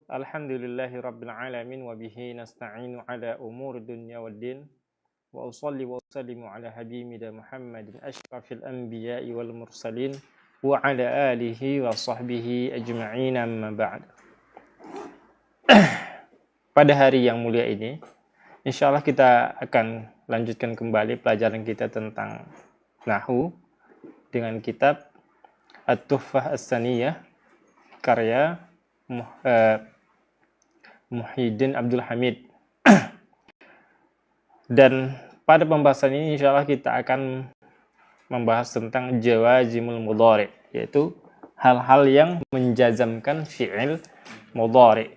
Alhamdulillahi rabbil alamin wa bihi nasta'inu ala umuri dunya waddin wa usalli wa usallimu ala habibina Muhammadin asyrafil anbiya'i wal mursalin wa ala alihi wa sahbihi ajma'in amma ba'd. Pada hari yang mulia ini insyaallah kita akan lanjutkan kembali pelajaran kita tentang nahwu dengan kitab At-Tuhfah As-Saniyah karya Muhyiddin Abdul Hamid. Dan pada pembahasan ini insyaallah kita akan membahas tentang jawazimul mudhari, yaitu hal-hal yang menjazamkan fi'il mudhari.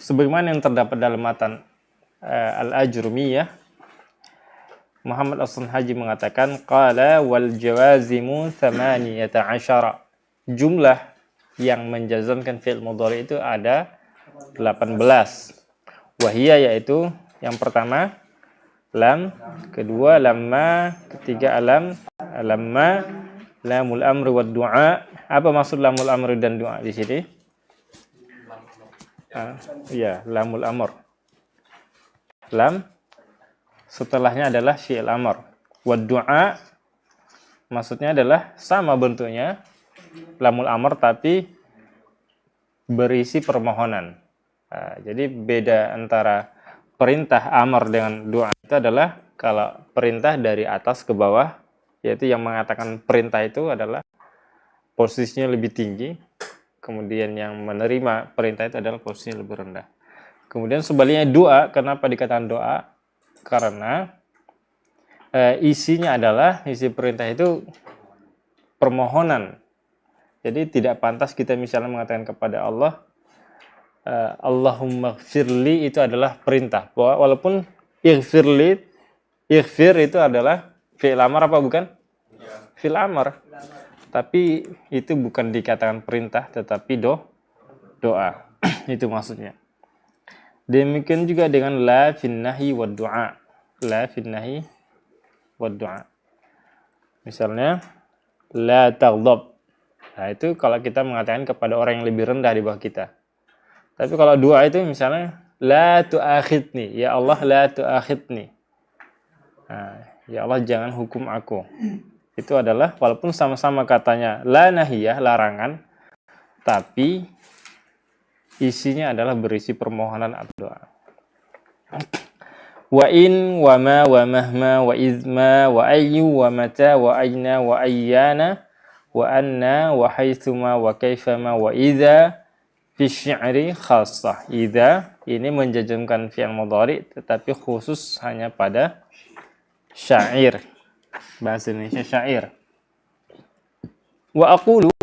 Sebagaimana yang terdapat dalam matan Al-Ajrumiyah, Muhammad As-Sanhaji mengatakan qala wal jawazimu 18. Jumlah yang menjazamkan fi'il mudhari itu ada 18. Wahia yaitu yang pertama lam, kedua lamma, ketiga alam, lamma, lamul amri wad du'a. Apa maksud lamul amri dan du'a di sini? Ya, lamul amr. Lam setelahnya adalah fi'il amr. Wad du'a maksudnya adalah sama bentuknya lamul amr tapi berisi permohonan. Jadi beda antara perintah amr dengan doa itu adalah kalau perintah dari atas ke bawah, yaitu yang mengatakan perintah itu adalah posisinya lebih tinggi, kemudian yang menerima perintah itu adalah posisinya lebih rendah. Kemudian sebaliknya doa, kenapa dikatakan doa? Karena isinya adalah, isi perintah itu permohonan. Jadi tidak pantas kita misalnya mengatakan kepada Allah, Allahumma gfirli, itu adalah perintah. Walaupun ighfirli, ighfir itu adalah fi'il amar apa bukan? Fi'il amar. Tapi itu bukan dikatakan perintah, tetapi doa. Itu maksudnya. Demikian juga dengan la finnahi wad du'a. La finnahi wad du'a. Misalnya la taghdab. Nah, itu kalau kita mengatakan kepada orang yang lebih rendah di bawah kita. Tapi kalau doa itu misalnya la tu'akhidni, ya Allah la tu'akhidni. Nah, ya Allah jangan hukum aku. Itu adalah walaupun sama-sama katanya la nahiyah, larangan, tapi isinya adalah berisi permohonan atau doa. Wa in wa ma wa mahma wa izma wa ayyu wa mata wa aina wa ayyana wa anna wa haitsuma wa kaifama wa idza fi syi'ri khassah. Idza ini menjazamkan fi'il mudhari tetapi khusus hanya pada syair. Bahasa Indonesia syair. Wa aqulu,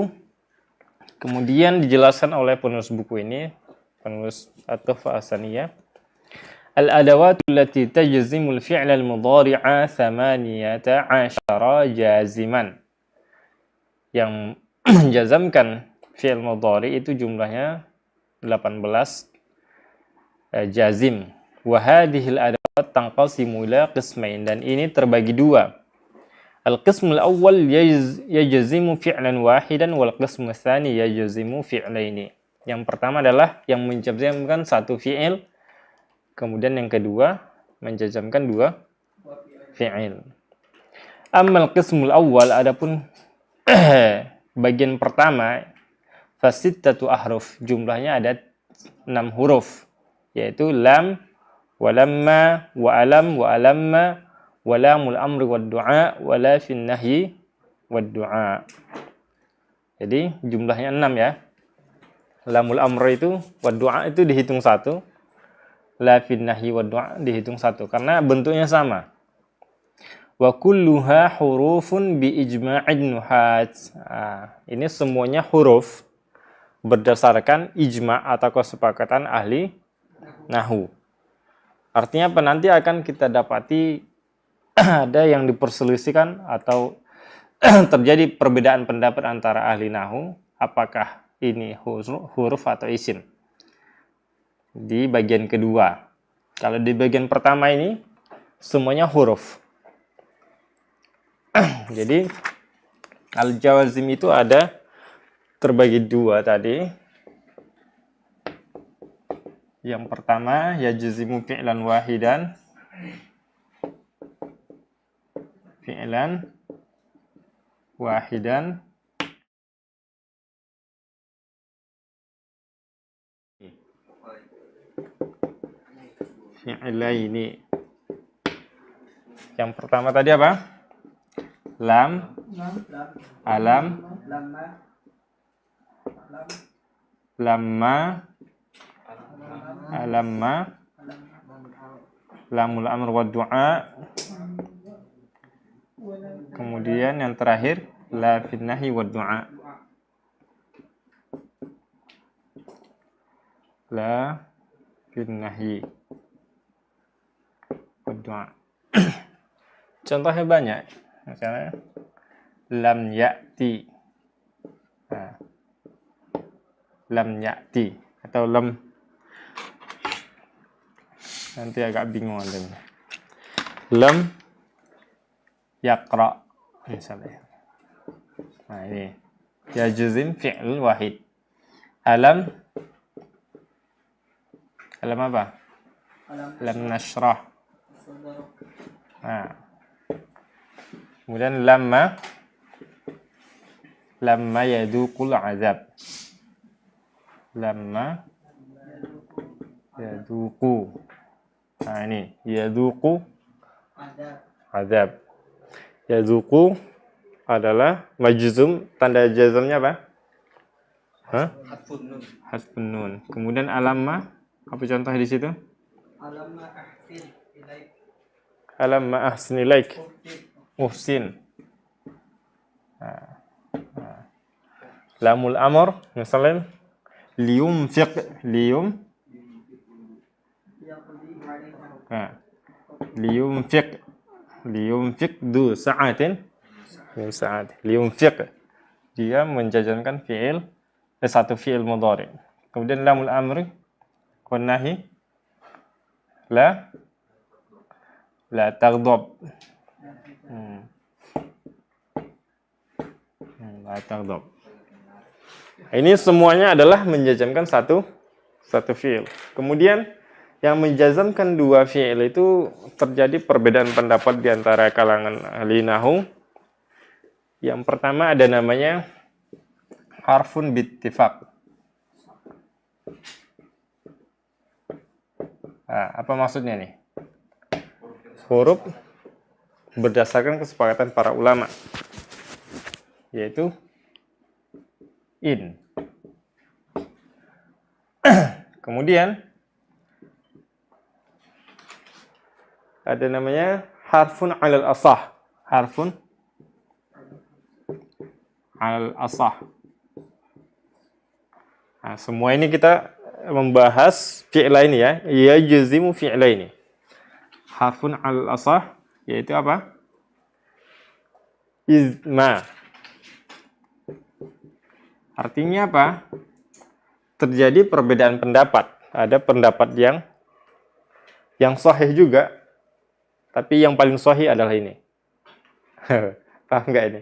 kemudian dijelaskan oleh penulis buku ini, penulis At-Tuhfah As-Saniyah, al-adawatu allati tajzimul fi'la al-mudhari'a 18 jaziman. Yang menjazamkan fi'il mudhari itu jumlahnya 18 jazim. Wa hadhil adawat tanqasimu ila qismain, dan ini terbagi dua. Al-qismul awwal yajzimu fi'lan wahidan wal qismul tsani yajzimu fi'laini. Yang pertama adalah yang menjazamkan satu fi'il, kemudian yang kedua menjazamkan dua fi'il. Ammal qismul awwal, adapun bagian pertama, fasittatu ahruf, jumlahnya ada 6 huruf, yaitu lam, wa lamma, wa alam, wa alamma, wa lamul amri wad du'a, wa la fin nahyi wad du'a. Jadi jumlahnya 6 ya. Lamul amri itu, wad du'a itu dihitung 1, la fin nahyi wad du'a dihitung 1 karena bentuknya sama. Wa kulluha hurufun bi ijma'in nuhat. Ini semuanya huruf berdasarkan ijma' atau kesepakatan ahli nahwu. Artinya apa? Nanti akan kita dapati ada yang diperselisihkan atau terjadi perbedaan pendapat antara ahli nahwu, apakah ini huruf atau isim. Di bagian kedua. Kalau di bagian pertama ini semuanya huruf. Jadi al-jawazim itu ada terbagi dua tadi. Yang pertama yajzimu fi'lan wahidan. Fi'lan wahidan. Fi'laini. Yang pertama tadi apa? Lam, alam, lamma, alamma, lamul amr wa du'a. Kemudian yang terakhir la finnahi wa du'a. La finnahi wa du'a. Contohnya banyak. Misalnya lam ya'ti. Nah, lam ya'ti atau lam, nanti agak bingung Anda. Lam yaqra misalnya. Nah, ini yajzim fi'l wahid. Alam apa? Lam nashrah. Nah. Kemudian lamma yaduqul azab. Lamma yaduqu. Nah, ini yaduqu azab. Yaduqu adalah majzum, tanda jazmnya apa? Hah? Hasbun nun. Kemudian alamma, apa contohnya di situ? Alamma ahsin ilaik. Muhsin. Lamul amr misalnya liyumfiq. Liyumfiq du sa'atin min sa'at. Liyumfiq, dia menjajankan satu fi'il mudhari. Kemudian lamul amri wan nahi la taghdab. La taghdab. Ini semuanya adalah menjazamkan satu fi'il. Kemudian yang menjazamkan dua fi'il itu terjadi perbedaan pendapat di antara kalangan ahli nahwu. Yang pertama ada namanya harfun bittifaq. Nah, apa maksudnya nih? Huruf berdasarkan kesepakatan para ulama, yaitu in. Kemudian ada namanya harfun alal asah. Harfun alal asah. Nah, semua ini kita membahas fi'la ini ya. Yajzimu fi'la ini. Harfun alal asah yaitu apa? Izma. Artinya apa? Terjadi perbedaan pendapat. Ada pendapat yang sahih juga, tapi yang paling sahih adalah ini. Paham nggak ini?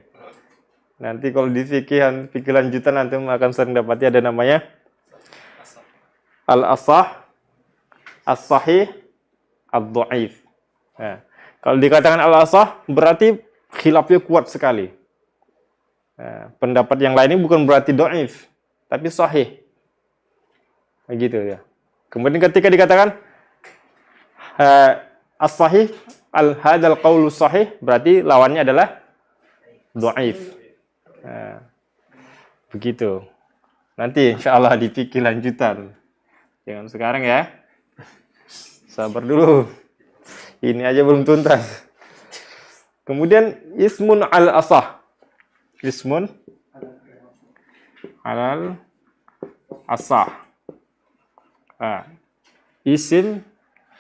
Nanti kalau di fikih lanjutan nanti akan sering dapati ada namanya al-asah, as-sahih, ad-dhaif. Nah, kalau dikatakan al-asah berarti khilafnya kuat sekali. Nah, pendapat yang lain ini bukan berarti dhaif, tapi sahih. Begitu ya. Kemudian ketika dikatakan as-sahih, hadal qaulu sahih, berarti lawannya adalah dhaif. Nah, begitu. Nanti insya Allah di fikih lanjutan. Jangan sekarang ya. Sabar dulu. Ini aja belum tuntas. Kemudian ismun al-asah. Ismun al-asah. Nah, isim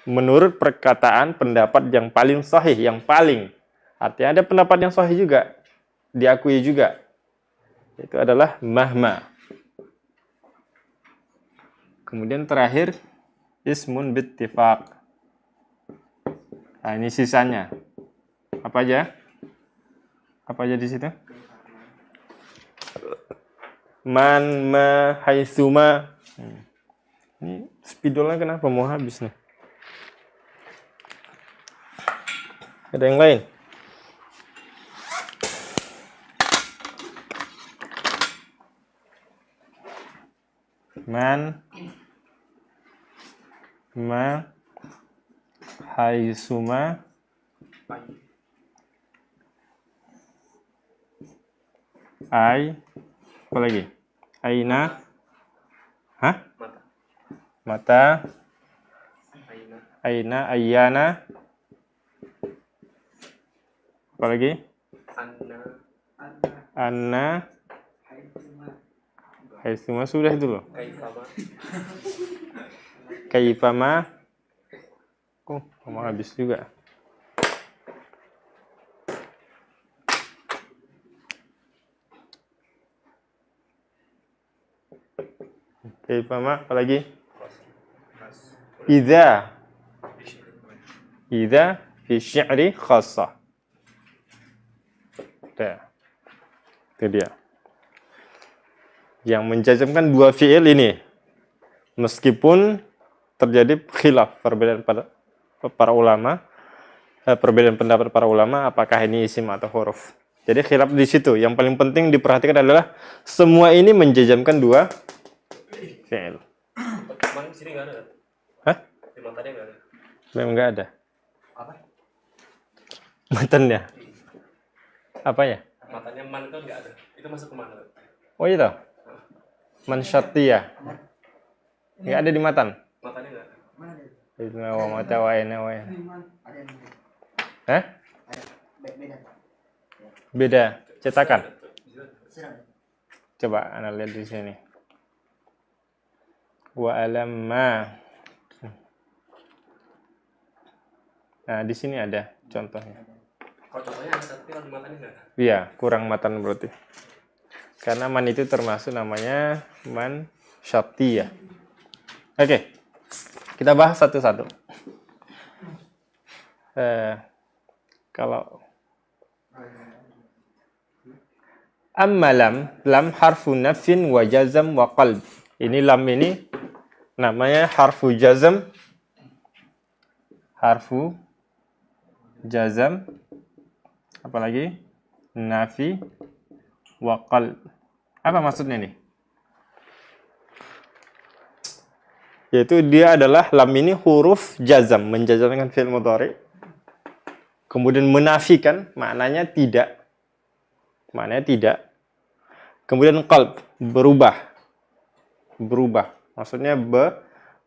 menurut perkataan pendapat yang paling sahih, yang paling. Artinya ada pendapat yang sahih juga, diakui juga. Itu adalah mahma. Kemudian terakhir ismun bittifaq. Nah, ini sisanya. Apa aja? Apa aja di situ? Man, ma, haitsuma. Ini spidolnya kenapa mau habis nih? Ada yang lain? Man, ma, haitsuma. Apa lagi? Aina. Hah? Mata. Aina, ayana. Apa lagi? Anna. Haitsuma sudah itu loh. Kaifama. Oh, kamu habis juga. Kaifama, apa lagi? Idza fi syi'ri khassah. Itu dia. Yang menjazmkan dua fi'il ini. Meskipun terjadi khilaf, perbedaan para ulama, perbedaan pendapat para ulama apakah ini isim atau huruf. Jadi khilaf di situ. Yang paling penting diperhatikan adalah semua ini menjazmkan dua fi'il. Man di sini nggak ada. Hah? Di matanya nggak ada. Memang nggak ada. Apa? Matanya. Apanya? Matanya man kan nggak ada. Itu masuk ke mana? Oh itu. Man syartiyah. Nggak ada di matan. Matanya nggak ada. Itu wa mata wa aina wa. Hah? Beda cetakan. Coba Anda lihat di sini. Wa alamma. Nah, di sini ada contohnya. Kalau contohnya ada tapi kalau di matanya nggak ada. Iya, kurang matan berarti. Karena man itu termasuk namanya man syartiyah. Oke. Kita bahas satu-satu. Kalau amma lam harfu nafin wa jazam wa qalb. Ini lam ini namanya harfu jazam, apalagi nafi wa qalb. Apa maksudnya nih? Yaitu dia adalah lam ini huruf jazam, menjazamkan fi'il mudhari. Kemudian menafikan, maknanya tidak. Kemudian qalb, berubah. Maksudnya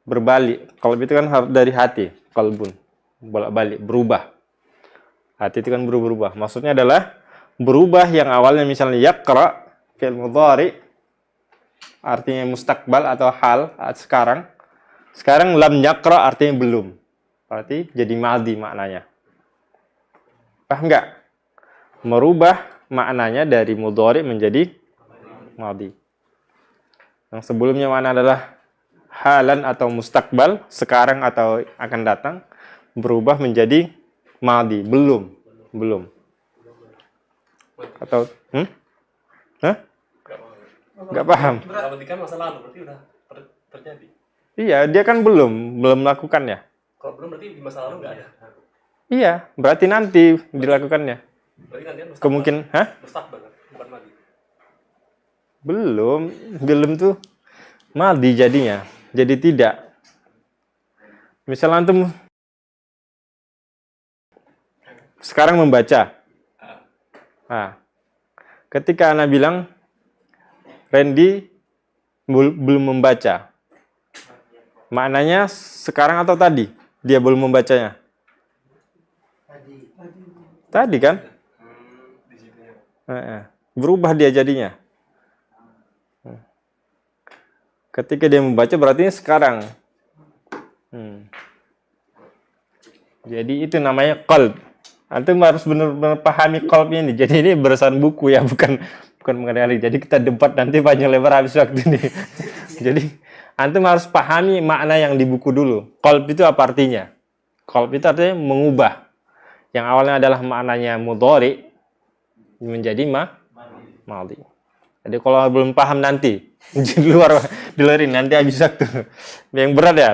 berbalik. Qalb itu kan dari hati, qalbun. Bolak-balik, berubah. Hati itu kan berubah. Maksudnya adalah berubah yang awalnya misalnya yaqra, fi'il mudhari, artinya mustaqbal atau hal sekarang. Sekarang lam yaqra artinya belum. Berarti jadi madhi maknanya. Paham nggak? Merubah maknanya dari mudhari menjadi madhi. Yang sebelumnya mana adalah halan atau mustaqbal, sekarang atau akan datang, berubah menjadi madhi, belum. Atau Nggak paham. Berarti kan masa lalu, berarti udah terjadi. Iya, dia kan belum melakukannya. Kalau belum berarti di masa lalu nggak ada. Iya, berarti nanti dilakukannya. Berarti nanti kan Kemungkinan, mustaqbal, bukan madhi. Belum tuh madhi jadinya. Jadi tidak. Misalnya antum sekarang membaca. Nah, ketika Ana bilang Randy belum membaca. Maknanya sekarang atau tadi? Dia belum membacanya. Tadi kan? Berubah dia jadinya. Ketika dia membaca berarti sekarang. Jadi itu namanya qalb. Antum harus benar-benar pahami qalbnya ini. Jadi ini berdasarkan buku ya, bukan mengenai. Jadi kita debat nanti panjang lebar habis waktu ini. Jadi antum harus pahami makna yang di buku dulu. Qalb itu apa artinya? Qalb itu artinya mengubah. Yang awalnya adalah maknanya mudhari menjadi madhi. Jadi kalau belum paham nanti di luar ini nanti habis waktu. Yang berat ya,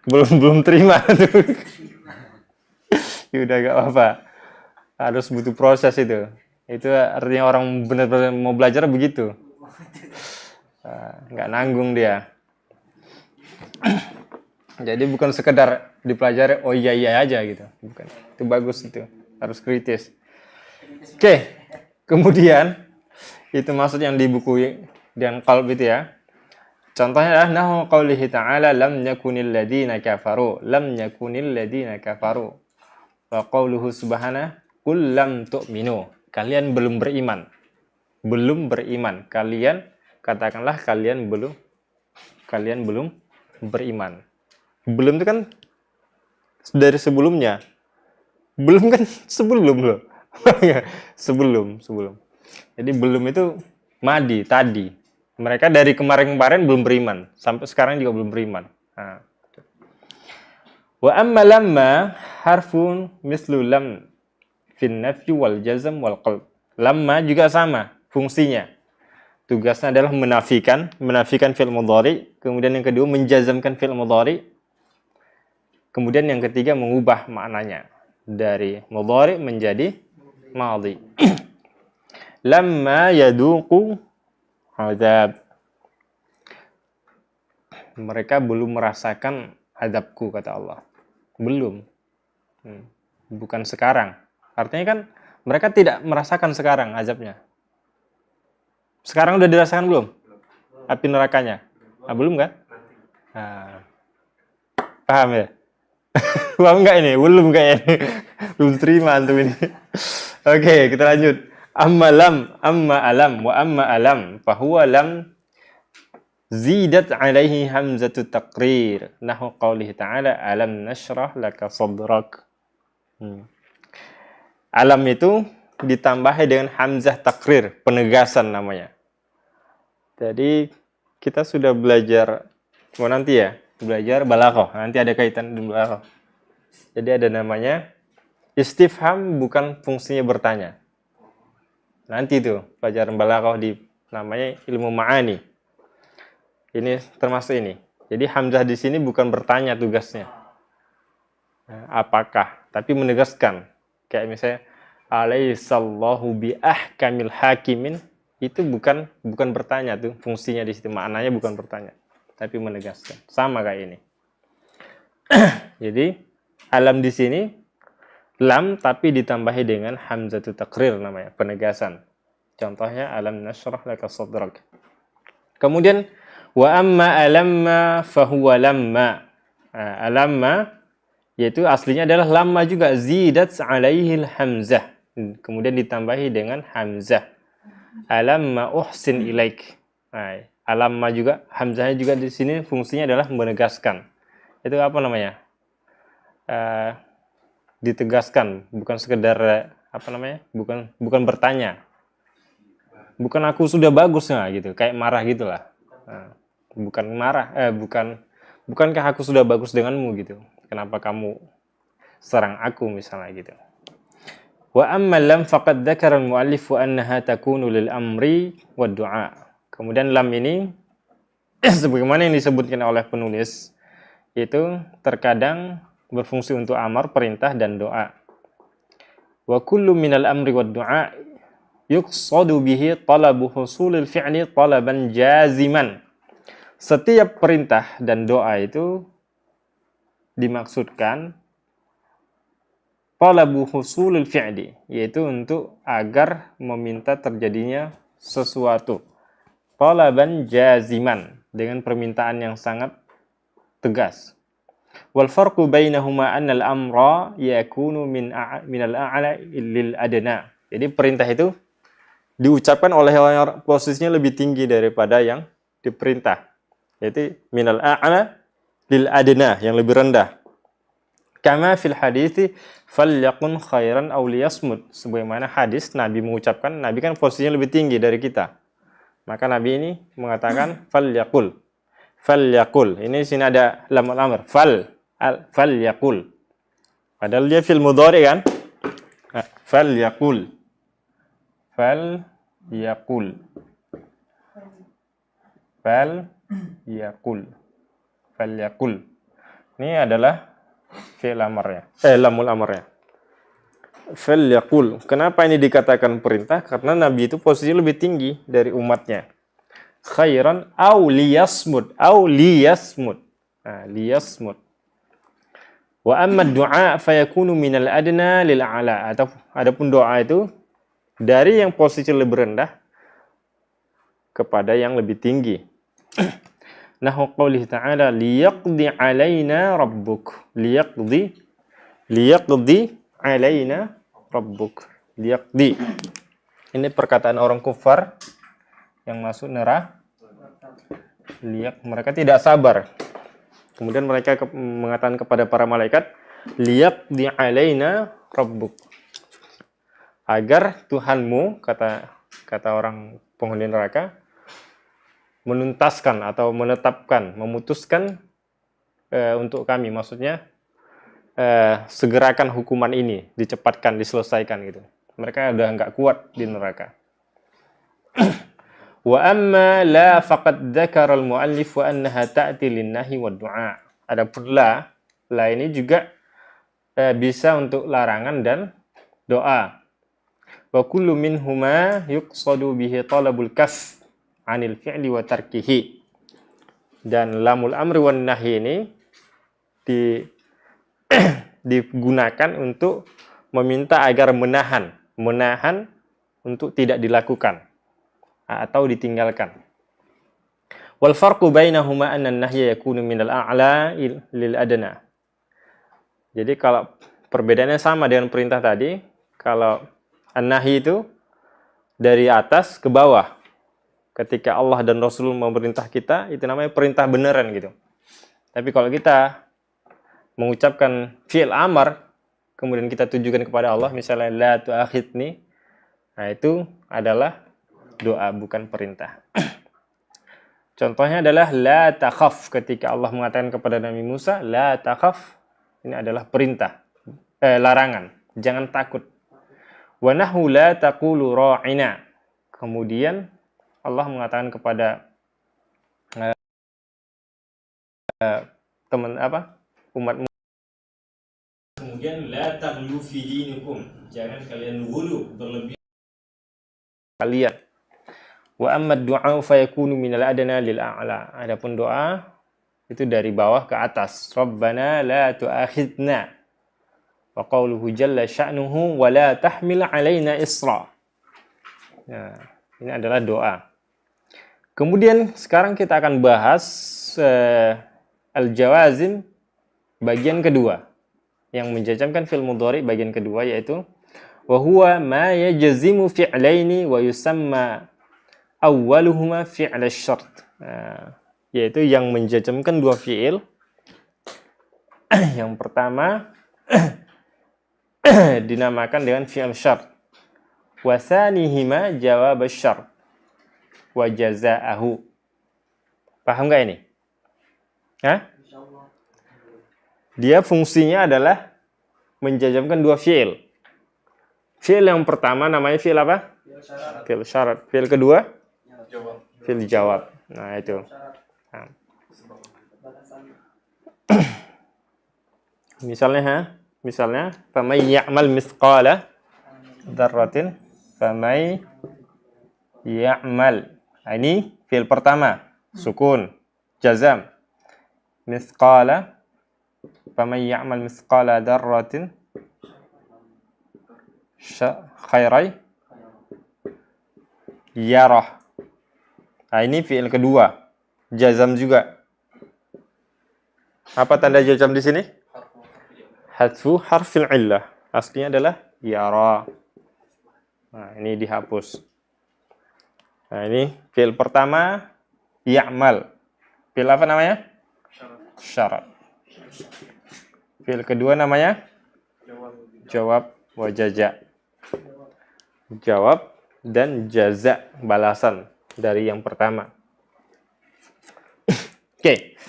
belum terima tuh. Ya udah gak apa-apa. Harus butuh proses itu. Itu artinya orang benar-benar mau belajar begitu. Nggak nanggung dia. Jadi bukan sekedar dipelajari oh iya aja gitu. Bukan. Itu bagus itu. Harus kritis. Oke. Kemudian itu maksud yang di buku yang qalb itu ya. Contohnya adalah nahu qaulihi ta'ala lam yakunil ladina kafaru. Lam yakunil ladina kafaru. Wa qauluhu subhanahu qul lam tu'minu. Kalian belum beriman. Belum beriman. Katakanlah kalian belum beriman. Belum itu kan dari sebelumnya. Belum kan sebelum loh. sebelum. Jadi belum itu madi, tadi. Mereka dari kemarin-kemarin belum beriman. Sampai sekarang juga belum beriman. Nah. Wa amma lamma harfun mislu lam fin nafyi wal jazm wal qalb. Lamma juga sama fungsinya. Tugasnya adalah menafikan fi'il mudhari, kemudian yang kedua menjazamkan fi'il mudhari. Kemudian yang ketiga mengubah maknanya dari mudhari menjadi madhi. Lamma yaduqu azab. Mereka belum merasakan azabku kata Allah. Belum. Bukan sekarang. Artinya kan mereka tidak merasakan sekarang azabnya. Sekarang udah dirasakan belum? Api nerakanya? Belum kan? Paham ya? Paham nggak ini? Belum kayaknya. Belum terima antum ini. Oke, kita lanjut. Amma alam wa amma alam fahuwa lam zidat alaihi hamzatu taqrir nahu qaulihi ta'ala alam nashrah laka sadrak. Alam itu ditambahi dengan hamzah takrir, penegasan namanya. Jadi kita sudah belajar belajar balaghah. Nanti ada kaitan dengan balaghah. Jadi ada namanya istifham, bukan fungsinya bertanya. Nanti itu pelajaran balaghah di namanya ilmu ma'ani. Ini termasuk ini. Jadi hamzah di sini bukan bertanya tugasnya. Apakah, tapi menegaskan. Kayak misalnya alaihissallahu bi ahkamil hakimin, itu bukan bertanya tuh fungsinya di situ, maknanya bukan bertanya tapi menegaskan, sama kayak ini. Jadi alam di sini lam tapi ditambahi dengan hamzatu takrir namanya, penegasan. Contohnya alam nashrah laka sadrak. Kemudian wa amma alamma fahuwa lamma. Alamma yaitu aslinya adalah lamma juga, zidat alaihil hamzah, kemudian ditambahi dengan hamzah. Alamma uhsin ilaik. Alamma juga hamzahnya juga di sini fungsinya adalah menegaskan. Itu apa namanya? Ditegaskan, bukan sekedar bukan bertanya. Bukan aku sudah bagus gitu, kayak marah gitulah. Bukan marah, bukankah aku sudah bagus denganmu gitu. Kenapa kamu serang aku misalnya gitu. Wa amma lam faqad dzakara al-muallif wa annaha takunu lil amri wad du'a. Kemudian lam ini sebagaimana yang disebutkan oleh penulis itu terkadang berfungsi untuk amar, perintah dan doa. Wa kullu minal amri wad du'a yuqsadu bihi talabu husulil fi'li talaban jaziman. Setiap perintah dan doa itu dimaksudkan talabu husulil fi'li, yaitu untuk agar meminta terjadinya sesuatu. Talaban jaziman, dengan permintaan yang sangat tegas. Wal farqu bainahuma anna al-amra yakunu min al-a'la lil adna. Jadi perintah itu diucapkan oleh orang posisinya lebih tinggi daripada yang diperintah. Yaitu minal a'la lil adna, yang lebih rendah. Kama fil hadithi falyakun khairan aw liyasmut. Sebagaimana hadis Nabi mengucapkan, Nabi kan posisinya lebih tinggi dari kita. Maka Nabi ini mengatakan falyakul. Falyakul. Ini sini ada lam al-amr. Falyakul. Padahal dia fil mudhari kan? Falyakul. Falyakul. falyakul. Falyakul. Ini adalah fi'il amarnya. Lamul amarnya. Falyakul. Kenapa ini dikatakan perintah? Karena Nabi itu posisi lebih tinggi dari umatnya. Khairan au liyasmud. Au liyasmud. Nah, liyasmud. Wa amma du'a fayakunu minal adna lil a'la. Adapun doa itu dari yang posisi lebih rendah kepada yang lebih tinggi. Nahu qawlihi ta'ala liyaqdi 'alaina rabbuk. Liyaqdi alaina rabbuk. Liyaqdi. Ini perkataan orang kufar yang masuk neraka. Mereka tidak sabar. Kemudian mereka mengatakan kepada para malaikat, liyaqdi alaina rabbuk. Agar Tuhanmu, kata orang penghuni neraka, menuntaskan atau menetapkan, memutuskan untuk kami. Maksudnya segerakan hukuman ini, dicepatkan, diselesaikan gitu. Mereka udah nggak kuat di neraka. Wa amma la faqad dzakara al-muallif wa annaha ta'ti lin-nahi wad-du'a. Adapun la ini juga bisa untuk larangan dan doa. Wa kullu minhuma yuqsadu bihi talabul kaf 'anil fi'li wa tarkihi. Dan lamul amri wan nahi ini digunakan untuk meminta agar menahan untuk tidak dilakukan atau ditinggalkan. Wal farqu bainahuma anna an-nahya yakunu minal a'la lil adna. Jadi kalau perbedaannya sama dengan perintah tadi, kalau an-nahi itu dari atas ke bawah. Ketika Allah dan Rasul memerintah kita, itu namanya perintah beneran gitu. Tapi kalau kita mengucapkan fi'il amar, kemudian kita tujukan kepada Allah, misalnya la tu'akhidni, nah itu adalah doa, bukan perintah. Contohnya adalah la takhaf, ketika Allah mengatakan kepada Nabi Musa, la takhaf, ini adalah perintah, larangan, jangan takut. Wa nahu la taqulu ra'ina. Kemudian Allah mengatakan kepada umat. Kemudian la taghlu fi dinikum, jangan kalian ghulu, berlebih kalian. Wa amma ad-du'a fa yakunu minal adna lil a'la. Adapun doa itu dari bawah ke atas. Rabbana la tu'akhidna. Wa qawluhu jalla sya'nuhu wa la tahmil 'alaina isra. Nah, ini adalah doa. Kemudian sekarang kita akan bahas al-jawazim bagian kedua, yang menjazamkan fi'il mudhari bagian kedua, yaitu wa huwa ma yajzimu fi'laini wa yusamma awwaluhuma fi'l asy-syart. Yaitu yang menjazamkan dua fi'il. Yang pertama dinamakan dengan fi'il syart. Wa tsanihima jawab asy-syart wa jazaahu. Paham nggak ini? Hah? Dia fungsinya adalah menjazamkan dua fi'il. Fi'il yang pertama namanya fi'il apa? Fi'il syarat. Fi'il kedua? Fi'il jawab. Nah, itu. Nah. Misalnya, famay ya'mal mithqala dzarratin, famay ya'mal. Nah, ini fi'il pertama, sukun, jazam. Mithqala, famay ya'mal mithqala dzarratin khairai yarah. Nah, ini fi'il kedua, jazam juga. Apa tanda jazam di sini? Hadfu harfil illah. Aslinya adalah yara. Nah, ini dihapus. Nah, ini fi'il pertama ya'mal. Fi'il apa namanya? Syarat. Fi'il kedua namanya jawab wa jaza. Jawab dan jaza, balasan dari yang pertama. Oke.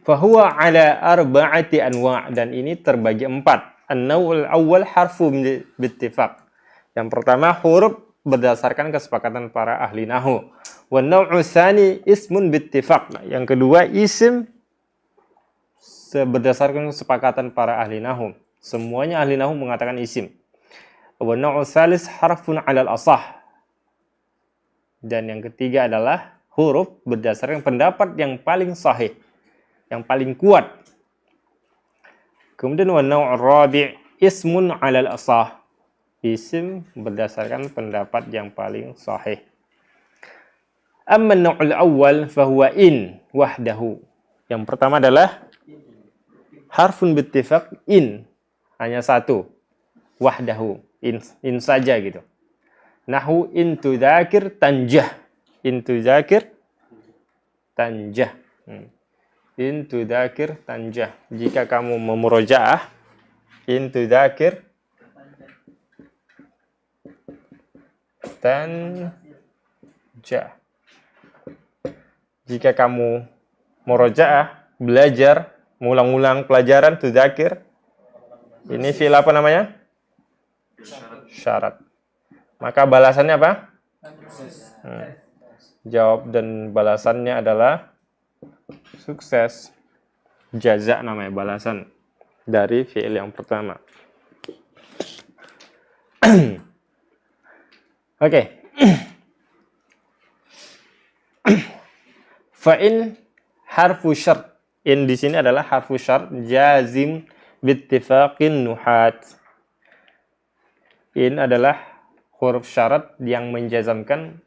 Fahuwa ala arba'ati anwa', dan ini terbagi 4. An-naw'ul awwal harfu bittifaq. Yang pertama huruf berdasarkan kesepakatan para ahli nahwu. Wa naw'u tsani ismun bittifaq. Yang kedua isim berdasarkan kesepakatan para ahli nahwu. Semuanya ahli nahwu mengatakan isim. Wa naw'u tsalis harfun 'alal asah. Dan yang ketiga adalah huruf berdasarkan pendapat yang paling sahih, yang paling kuat. Kemudian wa naw'u rabi' ismun 'alal asah. Isim berdasarkan pendapat yang paling sahih. Amma an-naw'ul awwal fahuwa in wahdahu. Yang pertama adalah harfun bittifaq in, hanya satu. Wahdahu, in saja gitu. Nahu in tudzakir tanjah. In tudzakir tanjah. In tudzakir tanjah. Jika kamu memurojaah in tudzakir tanjah. Jika kamu murojaah, belajar, mengulang-ulang pelajaran, tudzakir. Ini fi'il apa namanya? Syarat. Maka balasannya apa? Jawab dan balasannya adalah sukses. Jaza namanya, balasan dari fi'il yang pertama. Oke. Fa'in harfu syart. In di sini adalah harfu syart jazim bittifaqin nuhat. In adalah huruf syarat yang menjazamkan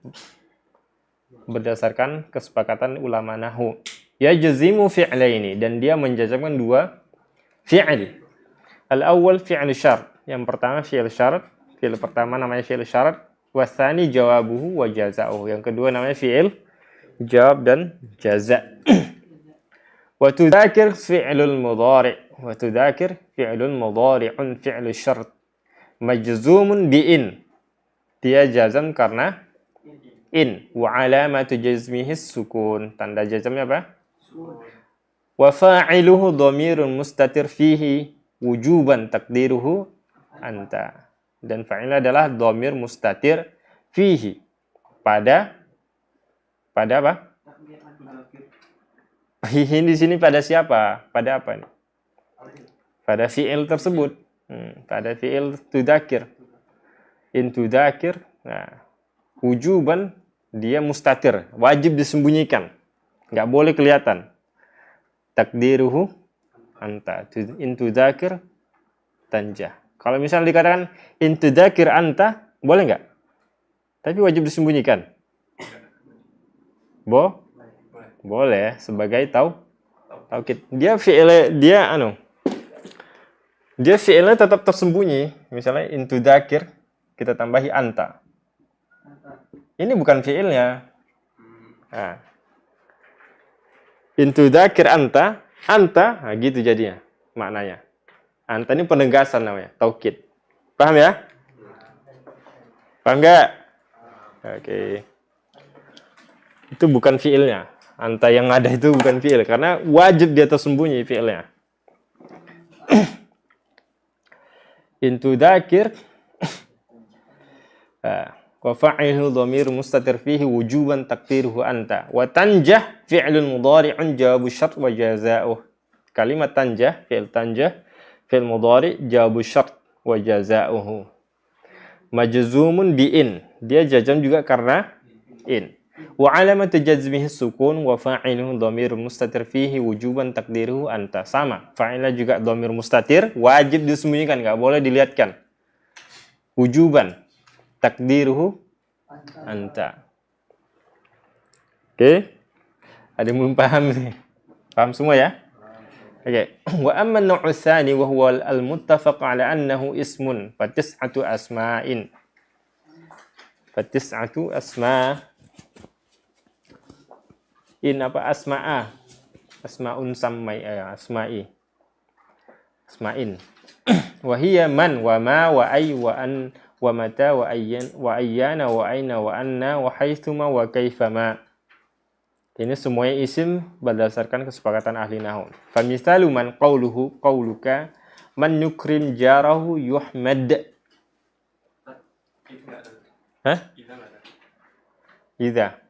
berdasarkan kesepakatan ulama nahwu. Yajzimu fi'laini, dan dia menjazamkan dua fi'il. Al-awwal fi'il syart. Yang pertama fi'il syarat. Fi'il pertama namanya fi'il syarat. Wasani jawabuhu wa jaza'uhu. Yang kedua namanya fi'il jawab dan jaza'. Wa tudzakir fi'lul mudhari'. Wa tudzakir fi'lul mudhari'un fi'il syart. Majzumun bi'in. Dia jazam karena in. Wa alamatu jazmihi sukun. Tanda jazamnya apa? Wa fa'iluhu dhamirun mustatir fihi wujuban takdiruhu anta. Dan fa'il adalah dhamir mustatir fihi. Pada apa? Ini di sini pada siapa? Pada apa nih? Pada fi'il tersebut. Pada fi'il tudzakir. In tudzakir, nah, wujuban dia mustatir, wajib disembunyikan. Enggak boleh kelihatan. Takdiruhu anta. In tudzakir tanjah. Kalau misalnya dikatakan in tudzakir anta, boleh enggak? Tapi wajib disembunyikan. Boleh sebagai taukid. Dia fi'ilnya tetap tersembunyi. Misalnya in tudzakir kita tambahi anta. Ini bukan fi'ilnya. Nah. In tudzakir anta, nah gitu jadinya maknanya. Anta ini penegasan namanya, taukid. Paham ya? Paham enggak? Oke. Itu bukan fi'ilnya. Anta yang ada itu bukan fi'il karena wajib dia tersembunyi fi'ilnya. In tudzakir wa fa'iluhu dhamir mustatir fihi wujuban takdiruhu anta. Wa tanjah fi'lun mudhari'un jawabu syart wa jaza'uh. Kalimat tanjah, fi'il tanjah, fi'il mudhari' jawabu syart wa jaza'uhu. Majzumun bi'in. Dia jazam juga karena in. Wa alamatu jazmihi sukun wa fa'iluhu dhamir mustatir fihi wujuban takdiruhu anta. Sama, fa'ilnya juga dhamir mustatir, wajib disembunyikan, enggak boleh dilihatkan. Wujuban takdiruhu anta. Oke. Ada yang belum paham nih? Paham semua ya? Oke. Wa amma an-naw'u tsani wa huwa al-muttafaq 'ala annahu ismun fa tis'atu asma'in. Fa tis'atu asma'. In apa asma'a? Asma'un sammai asma'i. Asma'in. Wa hiya man wa ma wa ay wa an wa mata wa ayyan wa ayyana wa aina wa anna wa haitsuma wa kaifama. Ini semuanya isim berdasarkan kesepakatan ahli nahwu. Fa misalu man qauluka man yukrim jarahu yuhmad. Hah? Idza.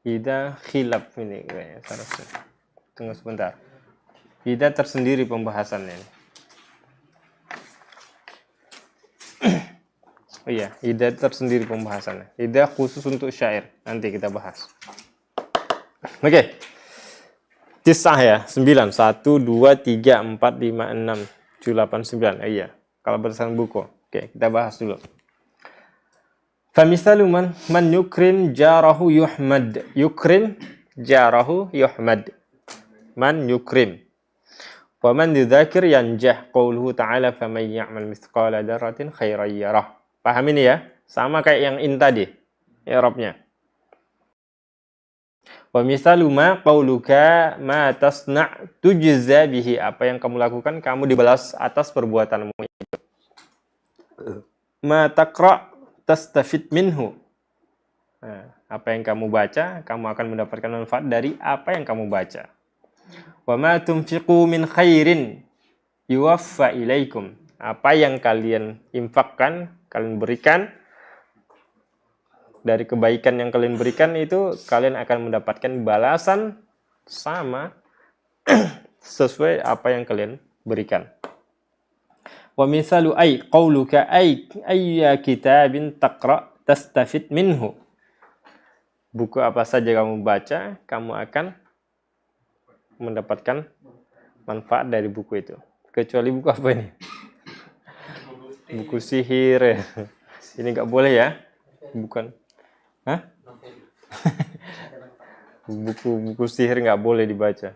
Ida khilaf ini kayaknya seharusnya. Tunggu sebentar. Ida tersendiri pembahasannya. Oh iya, ida tersendiri pembahasannya. Ida khusus untuk syair. Nanti kita bahas. Oke. Tisah ya, 9. 1, 2, 3, 4, 5, 6, 7, 8, 9. Iya, kalau berdasarkan buku. Oke, kita bahas dulu. Famisalu man yukrim jarahu yuhmad. Yukrim jarahu yuhmad. Man yukrim. Wa man yudzakir yanjah. Qauluhu ta'ala faman ya'mal mithqala dzarratin khairan yarah. Paham ini ya? Sama kayak yang in tadi. I'rabnya. Wa misalu ma qauluka ma tasna' tujza bihi. Apa yang kamu lakukan kamu dibalas atas perbuatanmu itu. Ma taqra' tastafid minhu. Nah, apa yang kamu baca, kamu akan mendapatkan manfaat dari apa yang kamu baca. Wa ma tunfiqu min khairin yuwaffa ilaikum. Apa yang kalian infakkan, kalian berikan dari kebaikan yang kalian berikan itu, kalian akan mendapatkan balasan sama sesuai apa yang kalian berikan. Wa misalu ay qauluka ayya kitabin taqra tastafid minhu. Buku apa saja kamu baca, kamu akan mendapatkan manfaat dari buku itu. Kecuali buku apa ini? Buku sihir. Ini nggak boleh ya? Bukan. Hah? Buku sihir nggak boleh dibaca.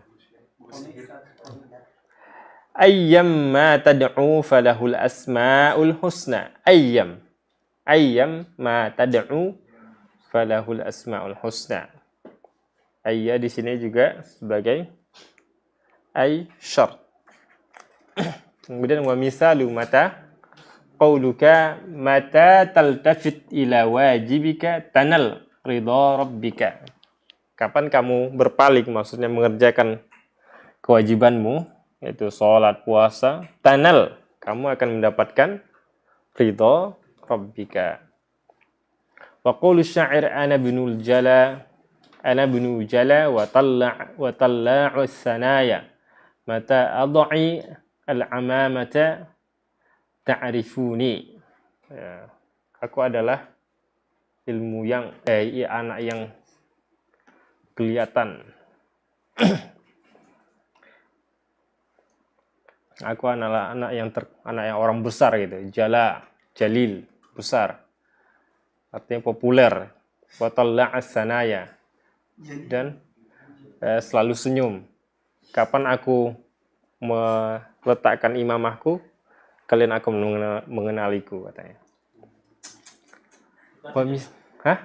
Ayyam ma tad'u falahul asma'ul husna. Ayyam ma tad'u falahul asma'ul husna. Ayya di sini juga sebagai ay syart. Kemudian wa misalu mata qauluka mata taltafit ila wajibika tanal ridha rabbika. Kapan kamu berpaling, maksudnya mengerjakan kewajibanmu, yaitu sholat, puasa, tanal, kamu akan mendapatkan ridha rabbika. Wa qulu syair ana binul jala wa talla'u sanaya mata ad'i al-amamata ta'rifuni. Ya, aku adalah ilmu yang anak yang kelihatan. Aku adalah anak yang orang besar gitu. Jalil, besar. Artinya populer. Wa talla'as sanaya. Dan selalu senyum. Kapan aku meletakkan imamahku, kalian akan mengenaliku, katanya. Hah?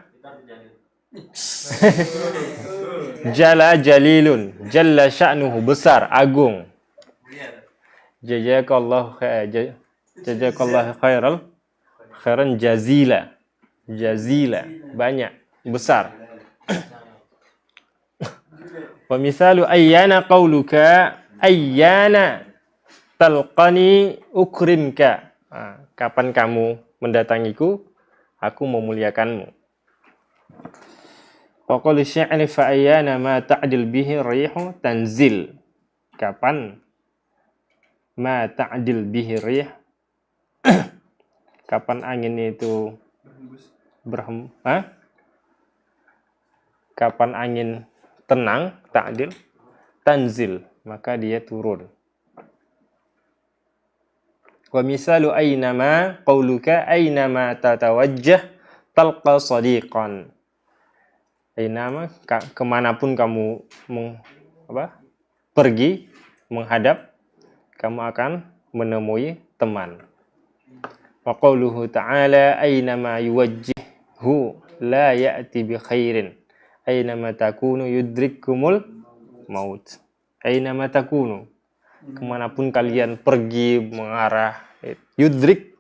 Jala jalilun, jalla sya'nuhu, besar, agung. Jazakallahu khairan jazila, banyak, besar. Wa misalu ayyana qauluka ayyana talqani ukrimka. Kapan kamu mendatangiku, aku memuliakanmu. Wa qali syi'ri fa ayyana ma ta'dil bihi rihu tanzil. Kapan ma ta'dil bihi rih, kapan angin itu kapan angin tenang, ta'dil, tanzil, maka dia turun. Wa misalu aynama qauluka aynama tatawajjah talqa sadiqan. Aynama, kemanapun kamu pergi, menghadap, kamu akan menemui teman. Wa qauluhu ta'ala aynama yuwajjihhu la ya'ti bi khairin. Aynama takunu yudrikkumul maut. Aynama takunu, kemanapun kalian pergi mengarah, yudrik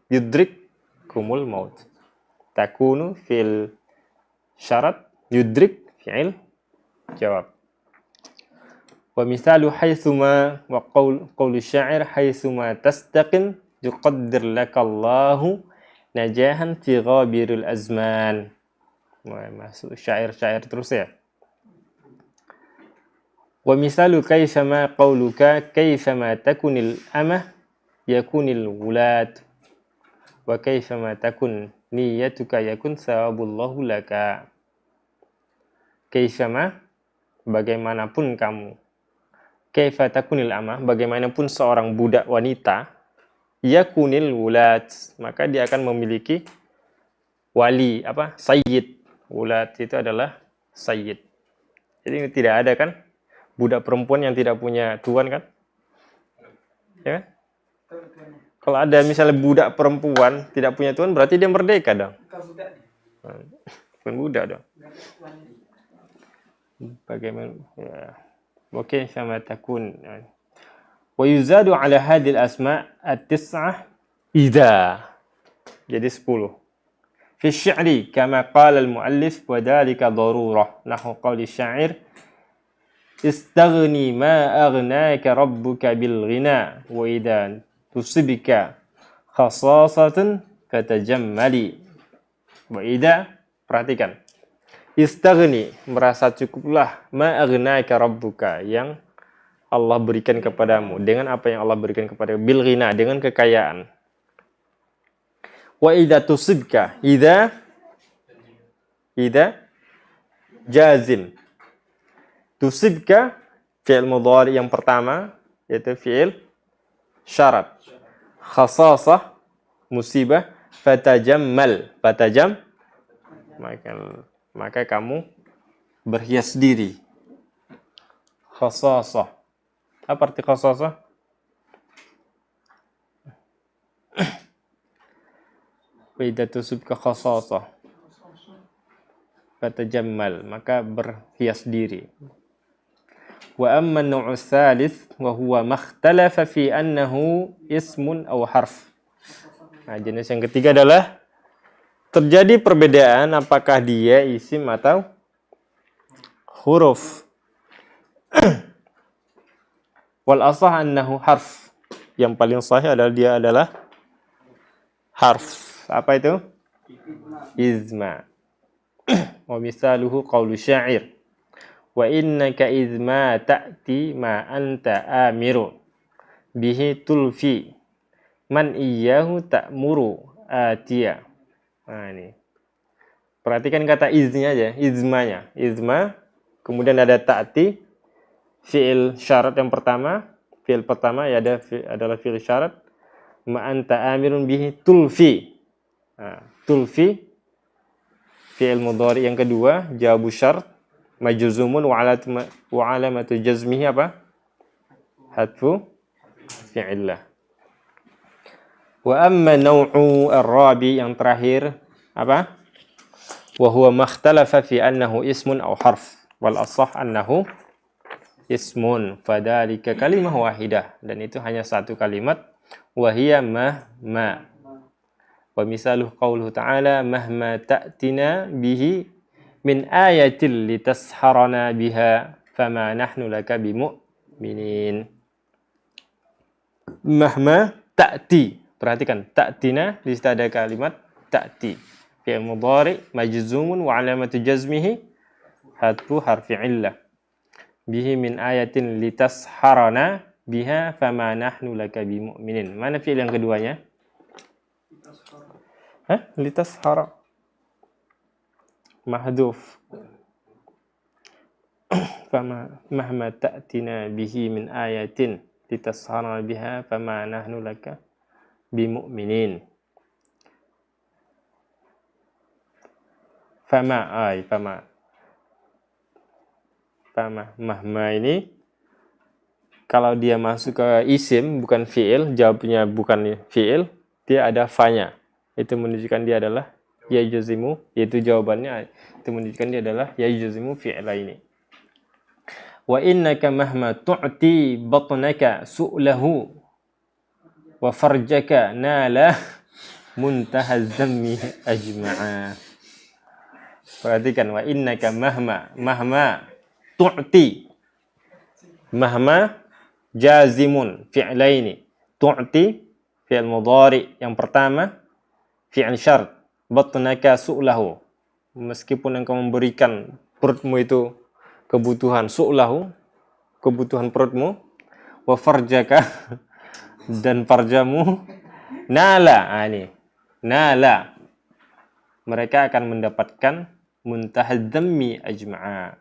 kumul maut. Takunu fil syarat, yudrik fi'il jawab. Wa misalu haitsuma wa qaulu syair haitsuma tastaqim yuqaddir lakallahu najahan fi ghabiril azman. Masuk syair-syair terus ya. Wa misalu kaifama qauluka kaifama takunil amah yakunil wulat. Wa kaifama takun niyatuka yakun sawabullahu laka. Kaifama, bagaimanapun kamu. Kaifa takunil amah, bagaimanapun seorang budak wanita. Yakunil wulat, maka dia akan memiliki wali, sayyid. Wulat itu adalah sayyid. Jadi tidak ada kan budak perempuan yang tidak punya tuan kan? Ya kan? Kalau ada misalnya budak perempuan tidak punya tuan, berarti dia merdeka dong. Bukan budak dong. Bagaimana? Ya. Oke, sama takun. Wa yuzadu ala hadhil asma' at-tis'ah idza. Jadi 10. Fi syi'ri kama qala al-muallif wa dhalika darurah. Nahu qawli syair istaghni ma aghnaka rabbuka bil ghina wa idza tusibka khasasatan fatajammali. Wa idza, perhatikan. Istaghni, merasa cukuplah ma aghnaka rabbuka, yang Allah berikan kepadamu. Dengan apa yang Allah berikan kepadamu? Bil ghina, dengan kekayaan. Wa idza tusibka, idza jazim. Tusibka fi'il mudhari yang pertama, yaitu fi'il syarat. Khasasah, musibah. Fatajammal, maka kamu berhias diri. Khasasah. Apa arti khasasah? Wa idza tusibka khasasah fatajammal, maka berhias diri. Wa amma an-naw'u tsalits wa huwa makhtalafa fi annahu ismun aw harf. Nah, jenis yang ketiga adalah terjadi perbedaan apakah dia isim atau huruf. Wal asah annahu harf. Yang paling sahih adalah dia adalah harf. Apa itu? Izma. Wa misaluhu qawlu syair. Wa innaka izma ta'ti ma anta amiru bihi tulfi man iyyahu ta'muru atiya. Nah, ini. Perhatikan kata iznya aja, izmanya. Izma, kemudian ada ta'ti, fi'il syarat yang pertama. Fi'il pertama ya adalah fi'il syarat. Ma anta amirun bihi tulfi. Nah, tulfi, fi'il mudhari yang kedua, jawabu syarat. Majzumun wa alamatu jazmihi apa? Hadfu fi'illah. Wa amma naw'u ar-rabi, yang terakhir apa? Wa huwa makhtalafa fi annahu ismun aw harf. Wal asah annahu ismun. Fadhalika kalimah wahidah. Dan itu hanya satu kalimat. Wa hiya mahma. Wa misaluh qawluhu ta'ala mahma ta'tina bihi min ayatil litasharana biha fama nahnu laka bimu'minin. Mahma ta'ti. Perhatikan, ta'tina, di situ ada kalimat ta'ti. Fi'il mudhari majzumun wa alamatu jazmihi hadfu harfi illah. Bihi min ayatin litasharana biha fama nahnu laka bimu'minin. Mana fi'il yang keduanya? Litashara. Mahdhuf. Fama mahma ta'tina bihi min ayatin litasharana biha fama nahnu laka bimu'minin. Fama mahma ini kalau dia masuk ke isim bukan fi'il, jawabnya bukan fi'il, dia ada fanya. Itu menunjukkan dia adalah yajuzimu, yaitu jawabannya itu menunjukkan dia adalah yajuzimu fi'la ini. Wa innaka mahma tu'ti batnaka su'lahu wa farjaka nala muntaha zammi ajma'a. Perhatikan, wa innaka mahma tu'ti, mahma jazimun fi'laini, tu'ti fi'il mudhari yang pertama, fi'il syart, batnaka su'lahu, meskipun engkau memberikan perutmu itu kebutuhan, su'lahu, kebutuhan perutmu, wa farjaka dan farjamu, nala. Ini nala, mereka akan mendapatkan muntahad dhammi ajma'a.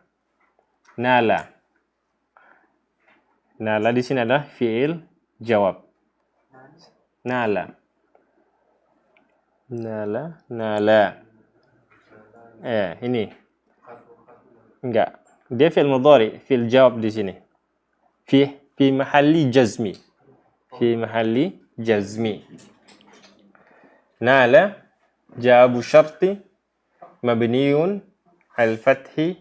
Nala di sini adalah fi'il jawab. Nala. Ini enggak, dia fi'il mudhari, fi'il jawab di sini. Fi mahalli jazmi. Nala jawabu syarti mabniun al-fathi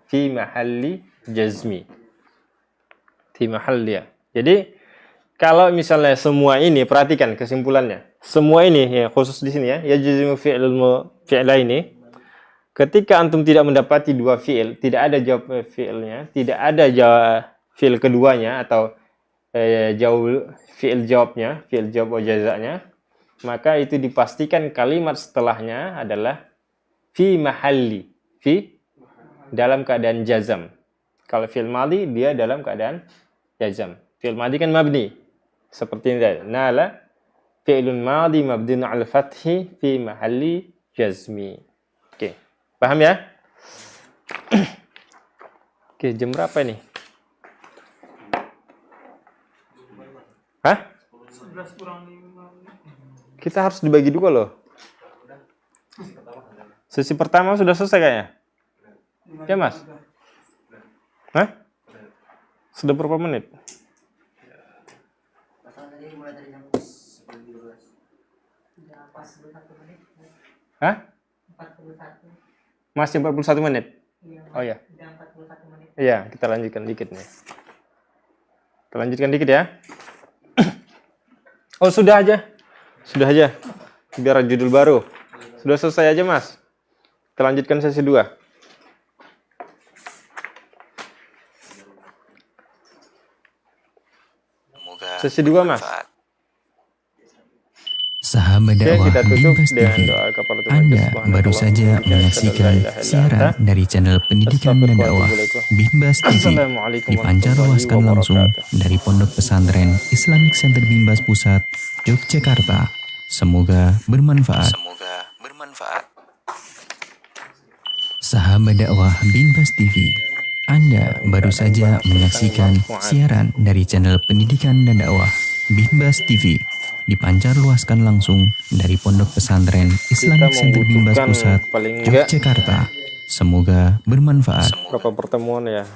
fi mahalli jazmi. Jadi kalau misalnya semua ini, perhatikan kesimpulannya. Semua ini ya, khusus di sini ya, yajzimu fi'la ini. Ketika antum tidak mendapati dua fi'il, tidak ada jawab fi'ilnya, tidak ada jawab fi'il keduanya atau fi'il jawabnya, fi'il jawab jazanya, maka itu dipastikan kalimat setelahnya adalah fi mahalli, dalam keadaan jazam. Kalau fi'il madhi dia dalam keadaan jazam. Fi'il madhi kan mabni. Seperti ini tadi. Nala fi'lun madhi mabniun 'ala fathi fi mahalli jazmi. Oke. Paham ya? Oke, jam berapa ini? Hah? 11 kurang 5. Kita harus dibagi dua loh. Sesi pertama sudah selesai kayaknya. Ya, Mas? Hah? Sudah berapa menit? Hah? 41. Masih 41 menit? Oh ya. Udah 41 menit. Iya, kita lanjutkan dikit nih. Kita lanjutkan dikit ya. Oh, sudah aja. Biar judul baru. Sudah selesai aja, Mas. Kita lanjutkan sesi 2. Sesi 2, Mas. Sahabat dakwah kita tutup Bimbas dengan TV. doa kepada Tuhan. Anda Subhanallah, baru saja walhamdulillah, menyaksikan la ilaha illa siaran anta, dari channel pendidikan dan dakwah Bimbas TV. Assalamualaikum Dipancar warahmatullahi luaskan langsung wabarakatuh. dari Pondok Pesantren Islamic Center Bimbas Pusat, Yogyakarta. Semoga bermanfaat. Sahabat dakwah Bimbas TV. Anda baru saja menyaksikan siaran dari channel pendidikan dan dakwah Bimbas TV. Dipancar luaskan langsung dari Pondok Pesantren Islamic Center Bimbas membutuhkan Pusat, paling enggak Yogyakarta. Semoga bermanfaat. berapa pertemuan ya